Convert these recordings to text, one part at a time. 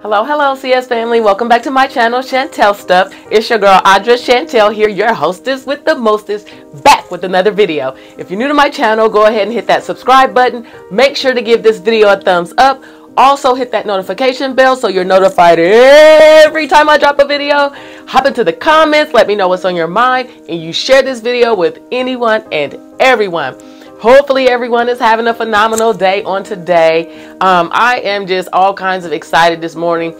Hello, CS family. Welcome back to my channel, Chantel Stuff. It's your girl, Chantel here, your hostess with the mostest, back with another video. If you're new to my channel, go ahead and hit that subscribe button. Make sure to give this video a thumbs up. Also, hit that notification bell so you're notified every time I drop a video. Hop into the comments, let me know what's on your mind, and you share this video with anyone and everyone. Hopefully everyone is having a phenomenal day on today. I am just all kinds of excited this morning.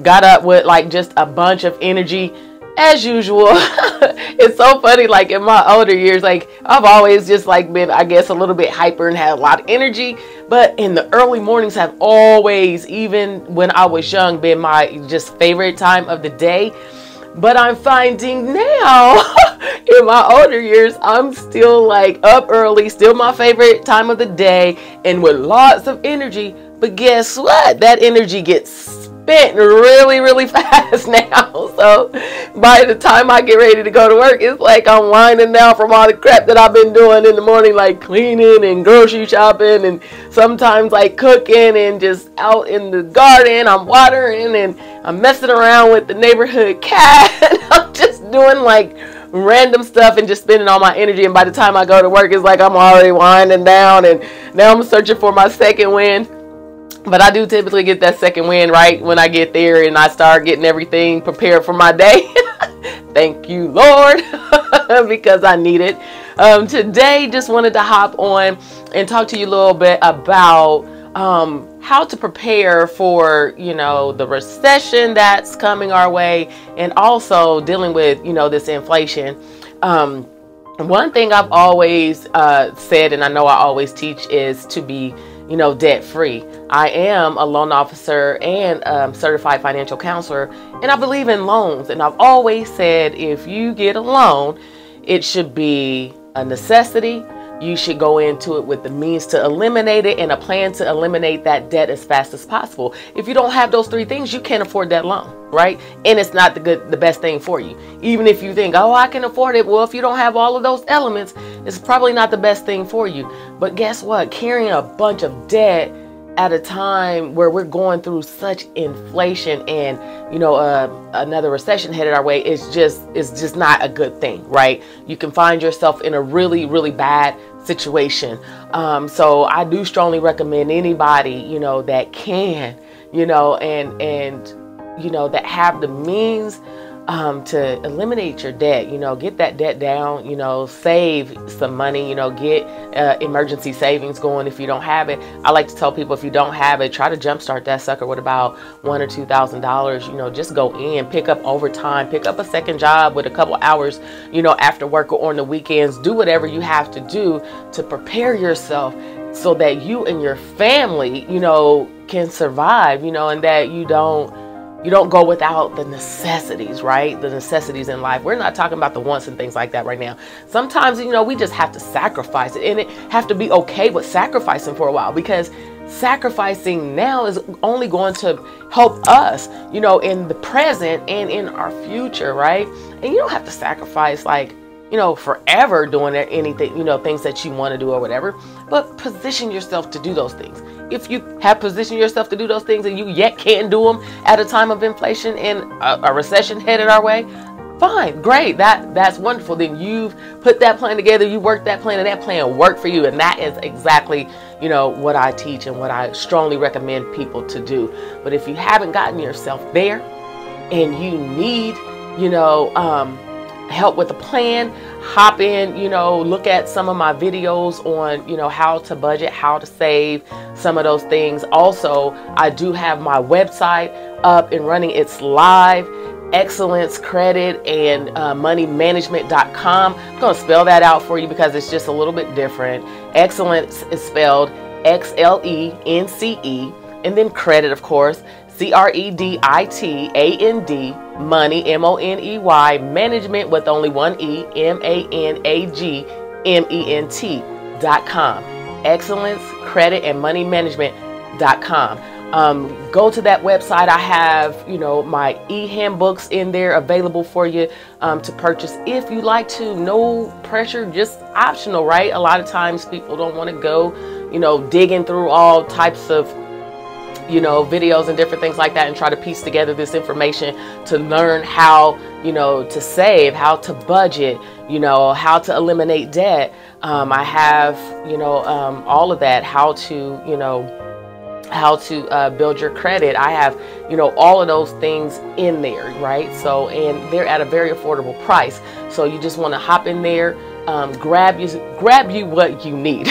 Got up with like just a bunch of energy as usual. It's so funny, like in my older years, like I've always just like been, I guess, a little bit hyper and had a lot of energy. But in the early mornings have always, even when I was young, been my just favorite time of the day. But I'm finding now in my older years, I'm still like up early, still my favorite time of the day and with lots of energy. But guess what? That energy gets spent really fast now. So by the time I get ready to go to work, it's like I'm winding down from all the crap that I've been doing in the morning, like cleaning and grocery shopping and sometimes like cooking and just out in the garden. I'm watering and I'm messing around with the neighborhood cat. I'm just doing like random stuff and just spending all my energy. And by the time I go to work, it's like I'm already winding down and now I'm searching for my second wind. But I do typically get that second wind right when I get there and I start getting everything prepared for my day. Thank you, Lord, because I need it. Today, just wanted to hop on and talk to you a little bit about how to prepare for, the recession that's coming our way and also dealing with, this inflation. One thing I've always said, and I know I always teach, is to be debt free. I am a loan officer and certified financial counselor, and I believe in loans. And I've always said, if you get a loan, it should be a necessity. You should go into it with the means to eliminate it and a plan to eliminate that debt as fast as possible. If you don't have those three things, you can't afford that loan, right? And it's not the best thing for you. Even if you think, oh, I can afford it. Well, if you don't have all of those elements, it's probably not the best thing for you. But guess what? Carrying a bunch of debt at a time where we're going through such inflation and another recession headed our way is just not a good thing, right? You can find yourself in a really bad situation. So I do strongly recommend anybody that can that have the means to eliminate your debt, get that debt down, save some money, get emergency savings going if you don't have it. I like to tell people, if you don't have it, try to jumpstart that sucker with about $1,000 or $2,000. Just go in, pick up overtime, pick up a second job with a couple hours, after work or on the weekends. Do whatever you have to do to prepare yourself so that you and your family, can survive, and that you don't go without the necessities, right? The necessities in life. We're not talking about the wants and things like that right now. Sometimes, we just have to sacrifice it, and it have to be okay with sacrificing for a while, because sacrificing now is only going to help us, in the present and in our future, right? And you don't have to sacrifice like, forever doing anything, things that you want to do or whatever, but position yourself to do those things. If you have positioned yourself to do those things and you yet can't do them at a time of inflation and a recession headed our way, fine, great. That's wonderful. Then you've put that plan together, you worked that plan, and that plan worked for you. And that is exactly, what I teach and what I strongly recommend people to do. But if you haven't gotten yourself there and you need, help with a plan, hop in, look at some of my videos on, how to budget, how to save, some of those things. Also, I do have my website up and running. It's live, excellence credit and moneymanagement.com. I'm going to spell that out for you because it's just a little bit different. Excellence is spelled XLENCE, and then credit, of course, CREDITAND, money, MONEY, management with only one E, MANAGMENT.com. Excellence credit and money management.com. Go to that website. I have, my e-handbooks in there available for you to purchase if you like to. No pressure, just optional, right? A lot of times people don't want to go, digging through all types of you know, videos and different things like that, and try to piece together this information to learn how, you know, to save, how to budget, you know, how to eliminate debt. I have, you know, all of that, how to, you know, how to build your credit. I have, you know, all of those things in there, right? So, and they're at a very affordable price. So you just want to hop in there, grab you what you need,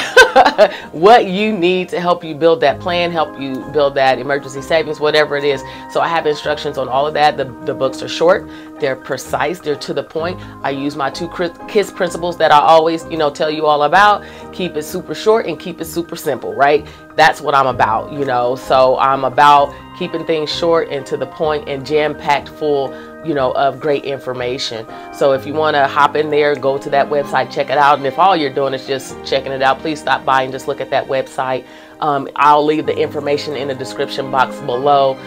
what you need to help you build that plan, help you build that emergency savings, whatever it is. So I have instructions on all of that. The books are short, they're precise, they're to the point. I use my 2 KISS principles that I always, you know, tell you all about. Keep it super short and keep it super simple, right? That's what I'm about, you know. So I'm about keeping things short and to the point and jam-packed full, you know, of great information. So if you want to hop in there, go to that website, check it out. And if all you're doing is just checking it out, please stop by and just look at that website. I'll leave the information in the description box below.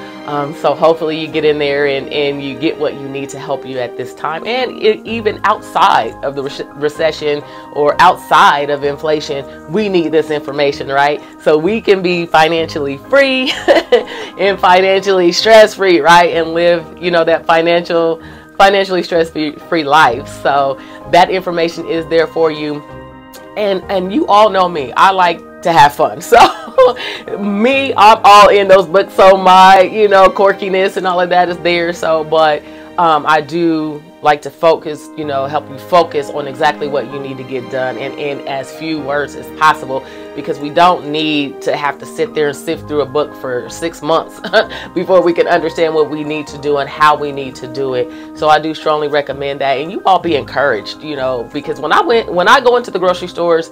So hopefully you get in there and you get what you need to help you at this time. And even outside of the recession or outside of inflation, we need this information, right? So we can be financially free and financially stress-free, right? And live, you know, that financially stress-free life. So that information is there for you. And you all know me, I like to have fun. So me, I'm all in those books. So my, you know, quirkiness and all of that is there. So, but I do like to focus, you know, help you focus on exactly what you need to get done and in as few words as possible, because we don't need to have to sit there and sift through a book for 6 months before we can understand what we need to do and how we need to do it. So I do strongly recommend that, and you all be encouraged, you know, because when I go into the grocery stores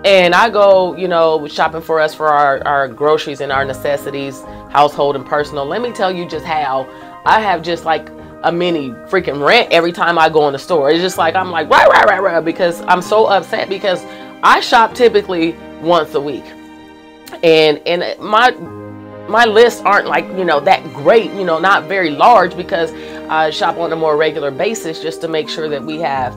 and I go, you know, shopping for us for our groceries and our necessities, household and personal, let me tell you just how I have just like a mini freaking rant every time I go in the store. It's just like, I'm like, rah, because I'm so upset, because I shop typically once a week. And my lists aren't like, you know, that great, you know, not very large, because I shop on a more regular basis just to make sure that we have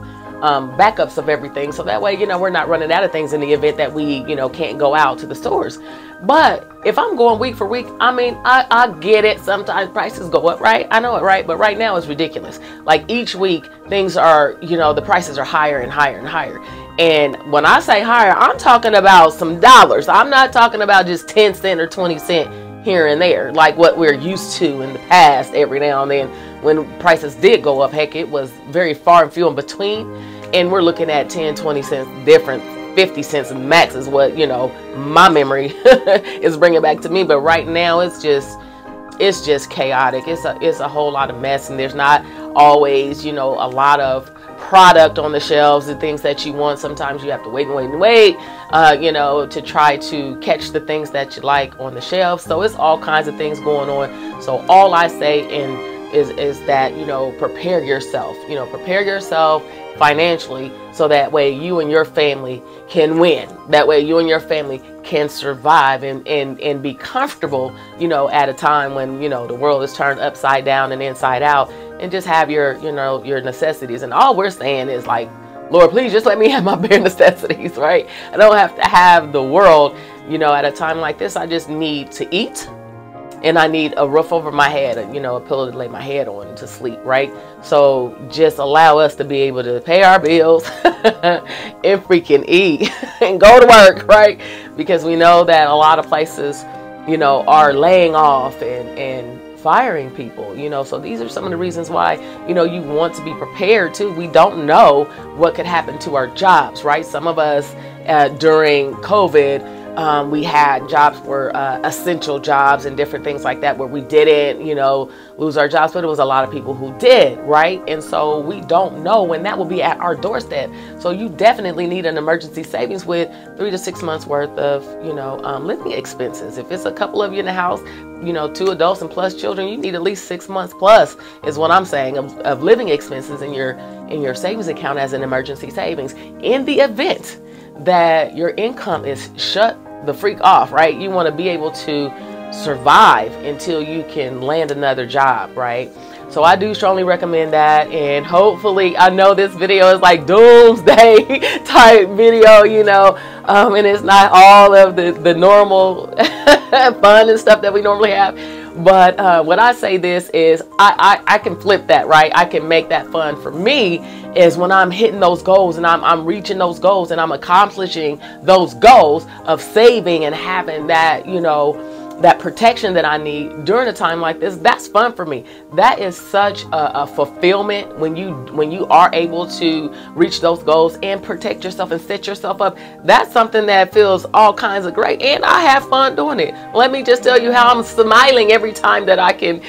backups of everything. So that way, you know, we're not running out of things in the event that we, you know, can't go out to the stores. But if I'm going week for week, I mean, I get it. Sometimes prices go up, right? I know it, right? But right now it's ridiculous. Like each week things are, you know, the prices are higher and higher and higher. And when I say higher, I'm talking about some dollars. I'm not talking about just 10 cents or 20 cents here and there, like what we're used to in the past every now and then when prices did go up. Heck, it was very far and few in between. And we're looking at 10, 20 cents difference. 50 cents max is what, you know, my memory is bringing back to me. But right now it's just chaotic. It's a whole lot of mess, and there's not always, you know, a lot of product on the shelves and things that you want. Sometimes you have to wait, you know, to try to catch the things that you like on the shelves. So it's all kinds of things going on. So all I say is that, you know, prepare yourself financially, so that way you and your family can win. That way you and your family can survive and be comfortable, you know, at a time when, you know, the world is turned upside down and inside out, and just have your, you know, your necessities. And all we're saying is like, Lord, please just let me have my bare necessities, right? I don't have to have the world, you know, at a time like this. I just need to eat, and I need a roof over my head, you know, a pillow to lay my head on to sleep, right? So just allow us to be able to pay our bills and freaking eat and go to work, right? Because we know that a lot of places, you know, are laying off and firing people, you know. So these are some of the reasons why, you know, you want to be prepared too. We don't know what could happen to our jobs, right? Some of us during COVID, we had jobs were essential jobs and different things like that, where we didn't, you know, lose our jobs, but it was a lot of people who did, right? And so we don't know when that will be at our doorstep. So you definitely need an emergency savings with 3 to 6 months worth of, you know, living expenses. If it's a couple of you in the house, you know, 2 adults and plus children, you need at least 6 months plus, is what I'm saying, of living expenses in your savings account as an emergency savings, in the event that your income is shut the freak off, right? You want to be able to survive until you can land another job, right? So I do strongly recommend that, and hopefully, I know this video is like doomsday type video, you know, and it's not all of the normal fun and stuff that we normally have. But when I say this is, I can flip that, right? I can make that fun. For me is when I'm hitting those goals and I'm reaching those goals and I'm accomplishing those goals of saving and having that, you know, that protection that I need during a time like this. That's fun for me. That is such a fulfillment when you are able to reach those goals and protect yourself and set yourself up. That's something that feels all kinds of great, and I have fun doing it. Let me just tell you how I'm smiling every time that I can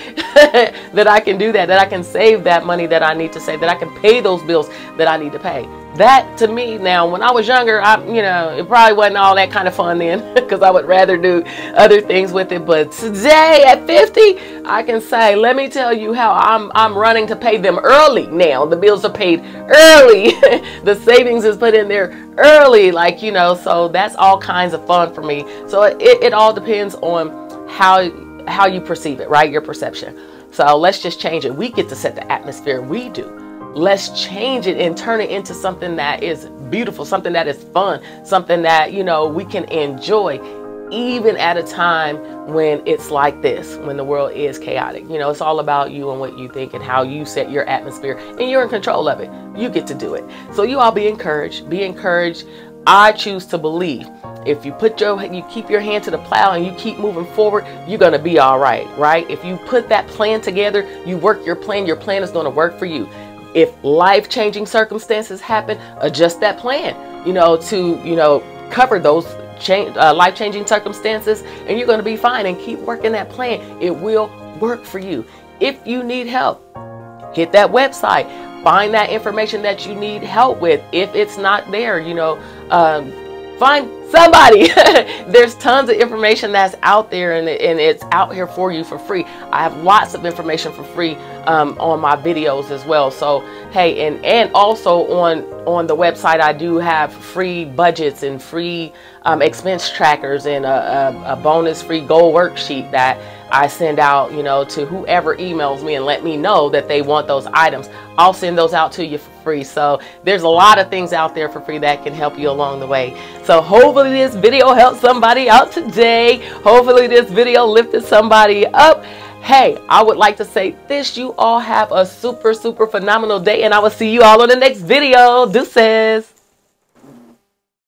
that I can do that I can save that money that I need to save, that I can pay those bills that I need to pay. That to me now, when I was younger, you know, it probably wasn't all that kind of fun then because I would rather do other things with it. But today at 50, I can say, let me tell you how I'm running to pay them early now. The bills are paid early. The savings is put in there early, like, you know, so that's all kinds of fun for me. So it all depends on how you perceive it, right? Your perception. So let's just change it. We get to set the atmosphere. We do. Let's change it and turn it into something that is beautiful, something that is fun, something that, you know, we can enjoy even at a time when it's like this, when the world is chaotic. You know, it's all about you and what you think and how you set your atmosphere, and you're in control of it. You get to do it. So you all be encouraged. Be encouraged. I choose to believe if you keep your hand to the plow and you keep moving forward, you're going to be all right, right? If you put that plan together, you work your plan is going to work for you. If life-changing circumstances happen, adjust that plan, you know, to, you know, cover those life-changing circumstances, and you're going to be fine. And keep working that plan. It will work for you. If you need help, hit that website. Find that information that you need help with. If it's not there, you know, find somebody. There's tons of information that's out there, and it's out here for you for free. I have lots of information for free on my videos as well. So hey, and also on the website, I do have free budgets and free expense trackers and a bonus free goal worksheet that I send out, you know, to whoever emails me and let me know that they want those items. I'll send those out to you for free. So there's a lot of things out there for free that can help you along the way. So hopefully this video helped somebody out today. Hopefully this video lifted somebody up. Hey, I would like to say this: you all have a super phenomenal day, and I will see you all on the next video. Deuces.